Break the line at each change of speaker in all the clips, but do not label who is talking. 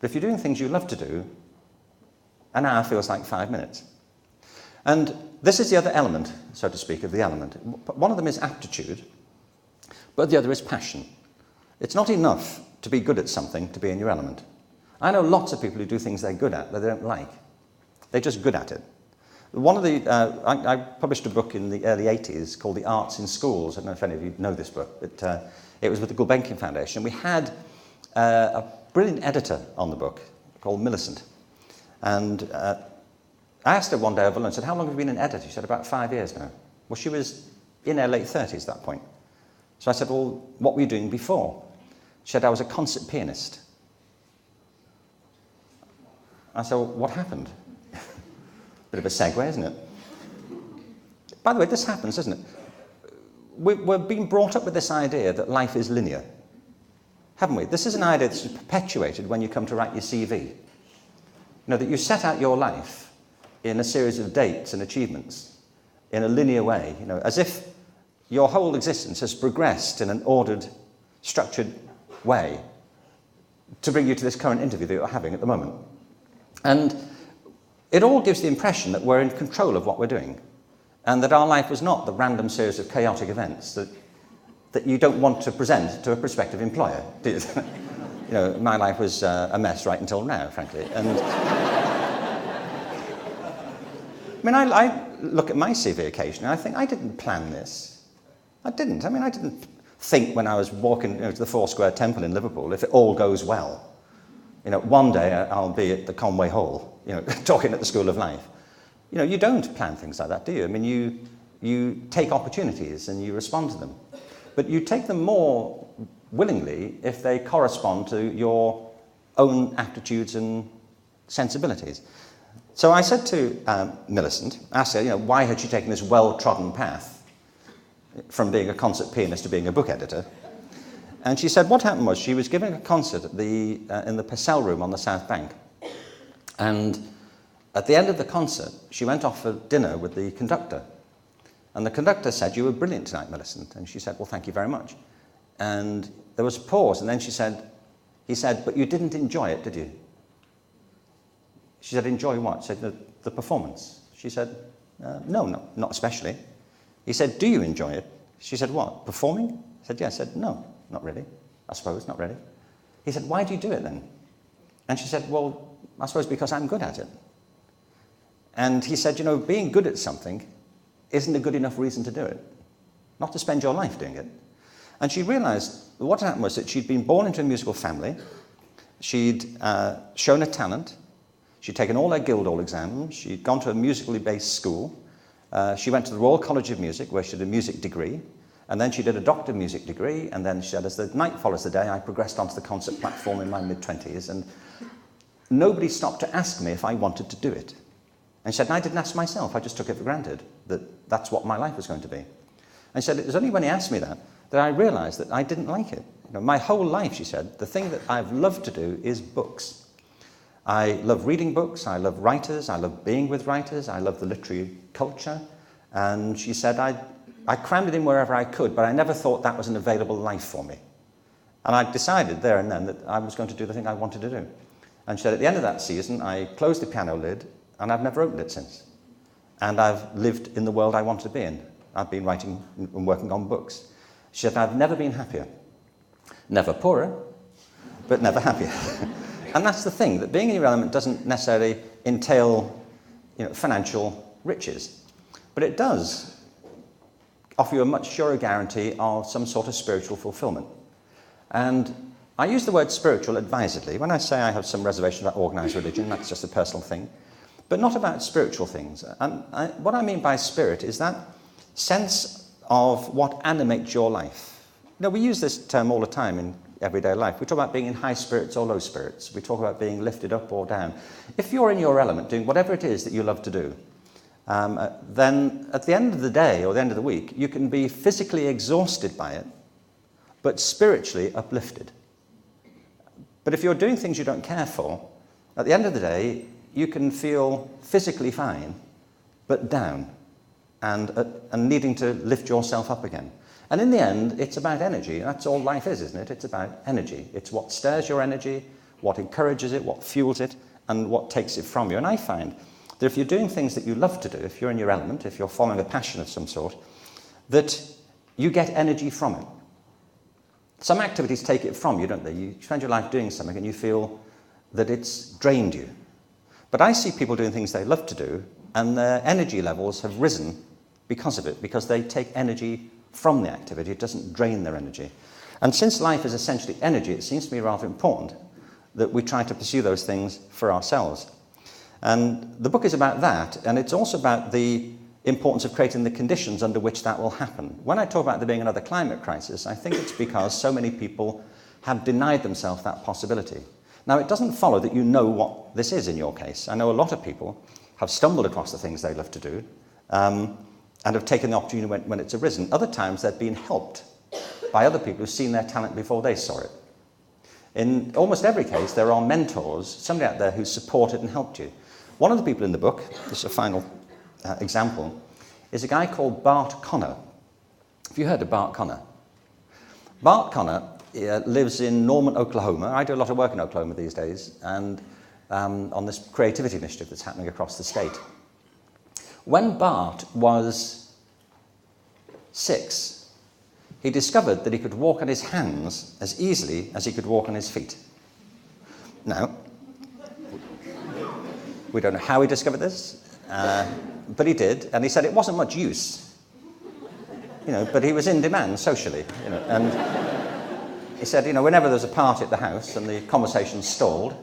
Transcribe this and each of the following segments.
But if you're doing things you love to do, an hour feels like 5 minutes. And this is the other element, so to speak, of the element. One of them is aptitude, but the other is passion. It's not enough to be good at something to be in your element. I know lots of people who do things they're good at that they don't like. They're just good at it. I published a book in the early 80s called The Arts in Schools. I don't know if any of you know this book, but it was with the Gulbenkian Foundation. We had a brilliant editor on the book called Millicent. And I asked her one day over lunch, I said, how long have you been an editor? She said, about 5 years now. Well, she was in her late 30s at that point. So I said, well, what were you doing before? She said, I was a concert pianist. I said, well, what happened? Bit of a segue, isn't it? By the way, this happens, doesn't it? We're being brought up with this idea that life is linear, haven't we? This is an idea that's perpetuated when you come to write your CV. You know, that you set out your life in a series of dates and achievements in a linear way, you know, as if your whole existence has progressed in an ordered, structured way to bring you to this current interview that you're having at the moment. And it all gives the impression that we're in control of what we're doing and that our life was not the random series of chaotic events that you don't want to present to a prospective employer, do you? You know, my life was a mess right until now, frankly. And I mean, I look at my CV occasionally, I think, I didn't plan this. I didn't. I mean, I didn't think when I was walking to the Foursquare Temple in Liverpool, if it all goes well, you know, one day I'll be at the Conway Hall, you know, talking at the School of Life. You know, you don't plan things like that, do you? I mean, you take opportunities and you respond to them. But you take them more willingly if they correspond to your own aptitudes and sensibilities. So I said to Millicent, asked her, you know, why had she taken this well-trodden path from being a concert pianist to being a book editor? And she said what happened was she was giving a concert at in the Purcell Room on the South Bank. And at the end of the concert, she went off for dinner with the conductor. And the conductor said, you were brilliant tonight, Millicent. And she said, well, thank you very much. And there was a pause, and then he said, but you didn't enjoy it, did you? She said, enjoy what? She said, the performance. She said, no, not especially. He said, do you enjoy it? She said, what, performing? I said, yeah. I said, no, not really. I suppose, not really. He said, why do you do it then? And she said, well, I suppose because I'm good at it. And he said, you know, being good at something isn't a good enough reason to do it. Not to spend your life doing it. And she realised what happened was that she'd been born into a musical family. She'd shown a talent. She'd taken all her Guildhall exams. She'd gone to a musically based school. She went to the Royal College of Music, where she did a music degree. And then she did a doctor of music degree. And then she said, as the night follows the day, I progressed onto the concert platform in my mid-20s. And nobody stopped to ask me if I wanted to do it. And she said, and I didn't ask myself. I just took it for granted that that's what my life was going to be. And she said, it was only when he asked me that I realised that I didn't like it. You know, my whole life, she said, the thing that I've loved to do is books. I love reading books, I love writers, I love being with writers, I love the literary culture. And she said, I crammed it in wherever I could, but I never thought that was an available life for me. And I decided there and then that I was going to do the thing I wanted to do. And she said, at the end of that season, I closed the piano lid, and I've never opened it since. And I've lived in the world I wanted to be in. I've been writing and working on books. She said, I've never been happier. Never poorer, but never happier. And that's the thing, that being in your element doesn't necessarily entail, you know, financial riches. But it does offer you a much surer guarantee of some sort of spiritual fulfillment. And I use the word spiritual advisedly. When I say I have some reservation about organised religion, that's just a personal thing. But not about spiritual things. And what I mean by spirit is that sense of what animates your life. You know, we use this term all the time in everyday life. We talk about being in high spirits or low spirits. We talk about being lifted up or down. If you're in your element, doing whatever it is that you love to do, then at the end of the day or the end of the week, you can be physically exhausted by it, but spiritually uplifted. But if you're doing things you don't care for, at the end of the day, you can feel physically fine, but down, and needing to lift yourself up again. And in the end, it's about energy. That's all life is, isn't it? It's about energy. It's what stirs your energy, what encourages it, what fuels it, and what takes it from you. And I find that if you're doing things that you love to do, if you're in your element, if you're following a passion of some sort, that you get energy from it. Some activities take it from you, don't they? You spend your life doing something and you feel that it's drained you. But I see people doing things they love to do, and their energy levels have risen because of it, because they take energy from the activity. It doesn't drain their energy. And since life is essentially energy, it seems to me rather important that we try to pursue those things for ourselves. And the book is about that, and it's also about the importance of creating the conditions under which that will happen. When I talk about there being another climate crisis, I think it's because so many people have denied themselves that possibility. Now, it doesn't follow that you know what this is in your case. I know a lot of people have stumbled across the things they love to do and have taken the opportunity when it's arisen. Other times they've been helped by other people who've seen their talent before they saw it. In almost every case, there are mentors, somebody out there who supported and helped you. One of the people in the book, this is a final example, is a guy called Bart Connor. Have you heard of Bart Connor? Bart Connor lives in Norman, Oklahoma. I do a lot of work in Oklahoma these days, and on this creativity initiative that's happening across the state. When Bart was 6, he discovered that he could walk on his hands as easily as he could walk on his feet. Now, we don't know how he discovered this, but he did, and he said it wasn't much use, but he was in demand socially, and he said, whenever there was a party at the house and the conversation stalled,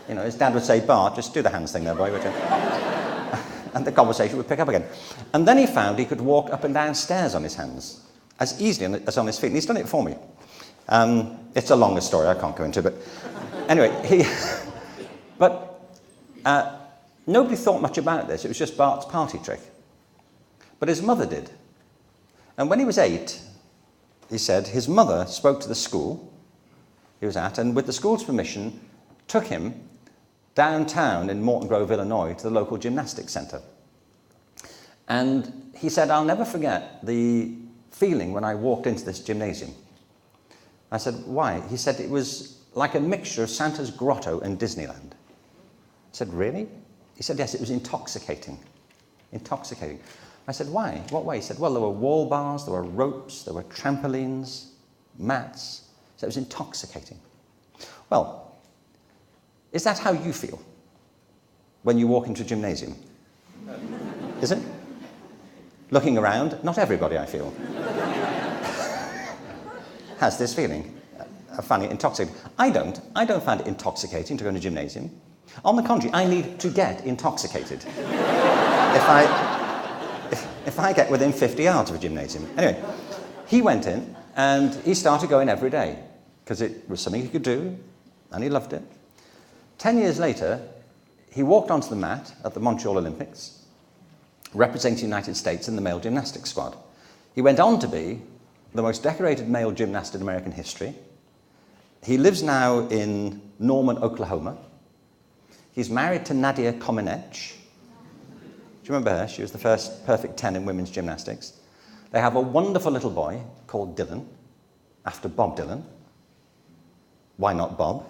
his dad would say, Bart, just do the hands thing there, boy, would you? And the conversation would pick up again. And then he found he could walk up and down stairs on his hands as easily as on his feet, and he's done it for me. It's a longer story, I can't go into, but anyway, nobody thought much about this. It was just Bart's party trick. But his mother did. And when he was 8, he said, his mother spoke to the school he was at, and with the school's permission, took him downtown in Morton Grove, Illinois, to the local gymnastics center. And he said, I'll never forget the feeling when I walked into this gymnasium. I said, why? He said, it was like a mixture of Santa's Grotto and Disneyland. I said, really? He said, yes, it was intoxicating. Intoxicating. I said, why? What way? He said, well, there were wall bars, there were ropes, there were trampolines, mats. So it was intoxicating. Well, is that how you feel when you walk into a gymnasium? Is it? Looking around, not everybody, I feel, has this feeling. I find it intoxicating. I don't find it intoxicating to go to a gymnasium. On the contrary, I need to get intoxicated if I get within 50 yards of a gymnasium. Anyway, he went in and he started going every day because it was something he could do and he loved it. 10 years later, he walked onto the mat at the Montreal Olympics, representing the United States in the male gymnastics squad. He went on to be the most decorated male gymnast in American history. He lives now in Norman, Oklahoma. He's married to Nadia Comaneci. Do you remember her? She was the first perfect 10 in women's gymnastics. They have a wonderful little boy called Dylan, after Bob Dylan. Why not Bob?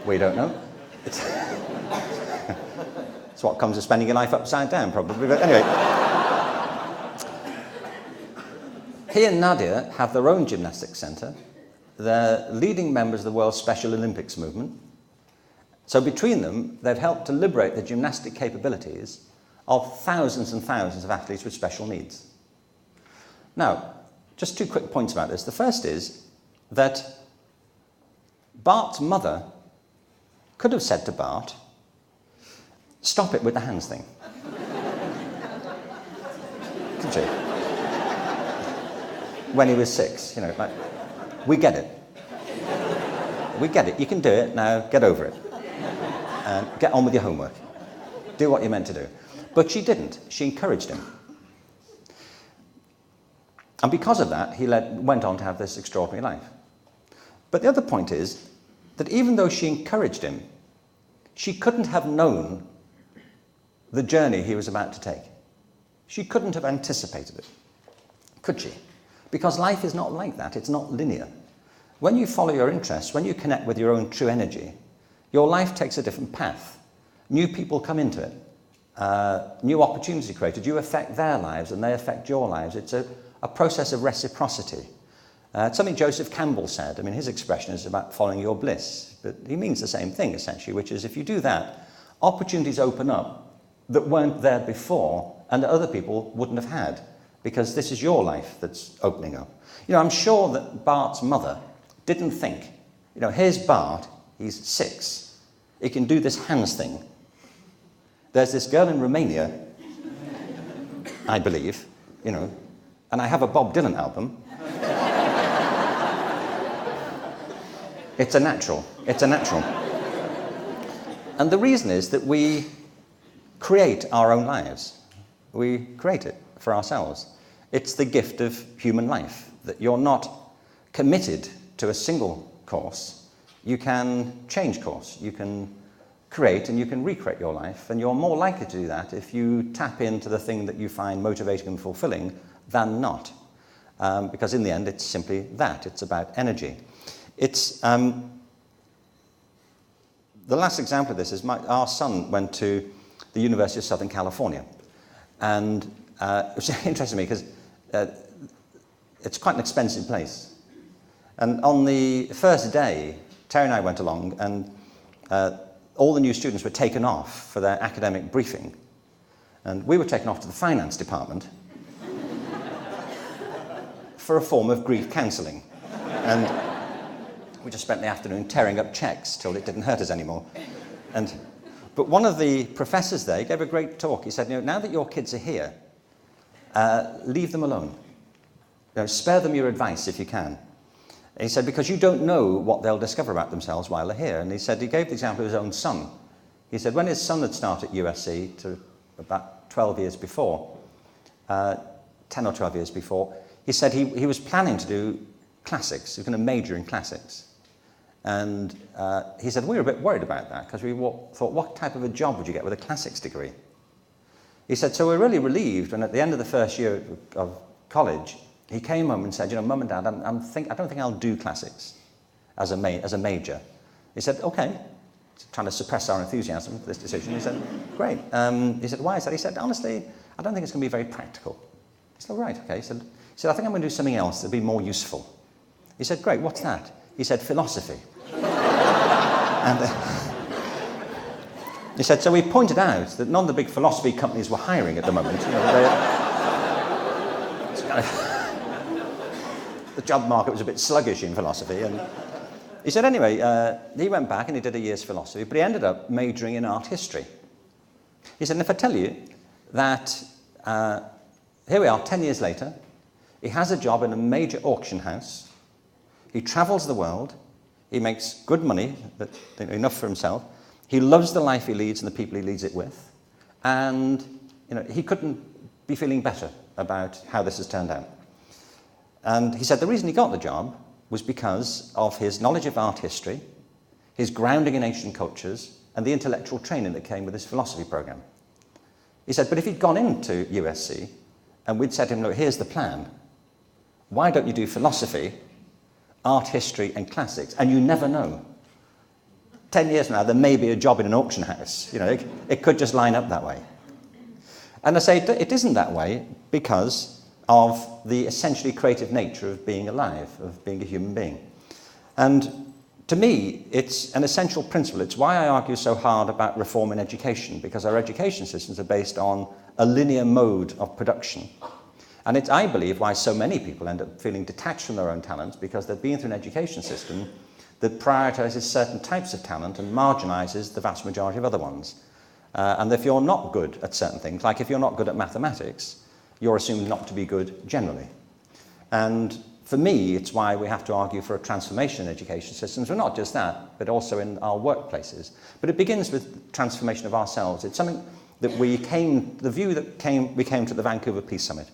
We don't know. It's what comes of spending your life upside down, probably. But anyway, he and Nadia have their own gymnastics centre. They're leading members of the world's Special Olympics movement. So between them, they've helped to liberate the gymnastic capabilities of thousands and thousands of athletes with special needs. Now, just 2 quick points about this. The first is that Bart's mother could have said to Bart, stop it with the hands thing. Couldn't she? When he was 6, we get it. We get it. You can do it. Now get over it. And get on with your homework. Do what you're meant to do. But she didn't. She encouraged him. And because of that, he went on to have this extraordinary life. But the other point is that even though she encouraged him, she couldn't have known the journey he was about to take. She couldn't have anticipated it, could she? Because life is not like that. It's not linear. When you follow your interests, when you connect with your own true energy, your life takes a different path. New people come into it. New opportunities are created. You affect their lives and they affect your lives. It's a process of reciprocity. It's something Joseph Campbell said. I mean, his expression is about following your bliss. But he means the same thing, essentially, which is if you do that, opportunities open up that weren't there before and that other people wouldn't have had, because this is your life that's opening up. You know, I'm sure that Bart's mother didn't think, you know, here's Bart, he's 6. He can do this hands thing. There's this girl in Romania, I believe, you know, and I have a Bob Dylan album. It's a natural. It's a natural. And the reason is that we create our own lives. We create it for ourselves. It's the gift of human life, that you're not committed to a single course. You can change course. You can create and you can recreate your life, and you're more likely to do that if you tap into the thing that you find motivating and fulfilling than not. Because in the end, it's simply that. It's about energy. It's the last example of this is our son went to the University of Southern California, and it was interesting to me because it's quite an expensive place. And on the first day, Terry and I went along, and all the new students were taken off for their academic briefing, and we were taken off to the finance department for a form of grief counselling. And we just spent the afternoon tearing up cheques till it didn't hurt us anymore. But one of the professors there gave a great talk. He said, you know, now that your kids are here, leave them alone. You know, spare them your advice if you can. And he said, because you don't know what they'll discover about themselves while they're here. And he said, he gave the example of his own son. He said, when his son had started at USC to about 12 years before, 10 or 12 years before, he said he was planning to do classics. He was going to major in classics. And he said, we were a bit worried about that because we thought, what type of a job would you get with a classics degree? He said, so we're really relieved when at the end of the first year of college, he came home and said, you know, Mum and Dad, I don't think I'll do classics as a major. He said, okay. Trying to suppress our enthusiasm for this decision. He said, great. He said, why is that? He said, honestly, I don't think it's going to be very practical. He said, oh, right, okay. He said, I think I'm going to do something else that'll be more useful. He said, great, what's that? He said, philosophy. And he said, so we pointed out that none of the big philosophy companies were hiring at the moment. You know, the job market was a bit sluggish in philosophy. And he said, anyway, he went back and he did a year's philosophy, but he ended up majoring in art history. He said, and if I tell you that here we are 10 years later, he has a job in a major auction house, he travels the world, he makes good money, but enough for himself, he loves the life he leads and the people he leads it with, and you know, he couldn't be feeling better about how this has turned out. And he said the reason he got the job was because of his knowledge of art history, his grounding in ancient cultures, and the intellectual training that came with his philosophy program. He said, but if he'd gone into USC and we'd said to him, look, here's the plan. Why don't you do philosophy, art history, and classics? And you never know. 10 years from now, there may be a job in an auction house. You know, it could just line up that way. And I say it isn't that way because of the essentially creative nature of being alive, of being a human being. And to me, it's an essential principle. It's why I argue so hard about reform in education, because our education systems are based on a linear mode of production. And it's, I believe, why so many people end up feeling detached from their own talents, because they've been through an education system that prioritizes certain types of talent and marginalizes the vast majority of other ones. And if you're not good at certain things, like if you're not good at mathematics, you're assumed not to be good generally. And for me, it's why we have to argue for a transformation in education systems, but not just that, but also in our workplaces. But it begins with transformation of ourselves. It's something that we came to the Vancouver Peace Summit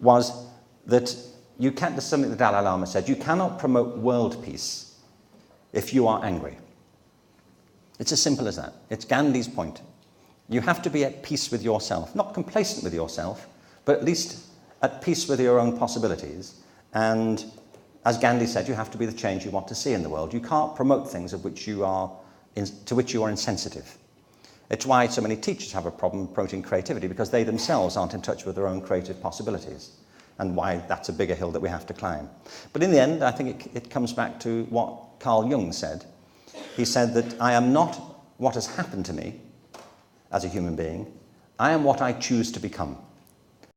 was that you can't, there's something the Dalai Lama said, you cannot promote world peace if you are angry. It's as simple as that. It's Gandhi's point. You have to be at peace with yourself, not complacent with yourself, but at least at peace with your own possibilities. And as Gandhi said, you have to be the change you want to see in the world. You can't promote things to which you are insensitive. It's why so many teachers have a problem promoting creativity, because they themselves aren't in touch with their own creative possibilities, and why that's a bigger hill that we have to climb. But in the end, I think it comes back to what Carl Jung said. He said that I am not what has happened to me as a human being, I am what I choose to become.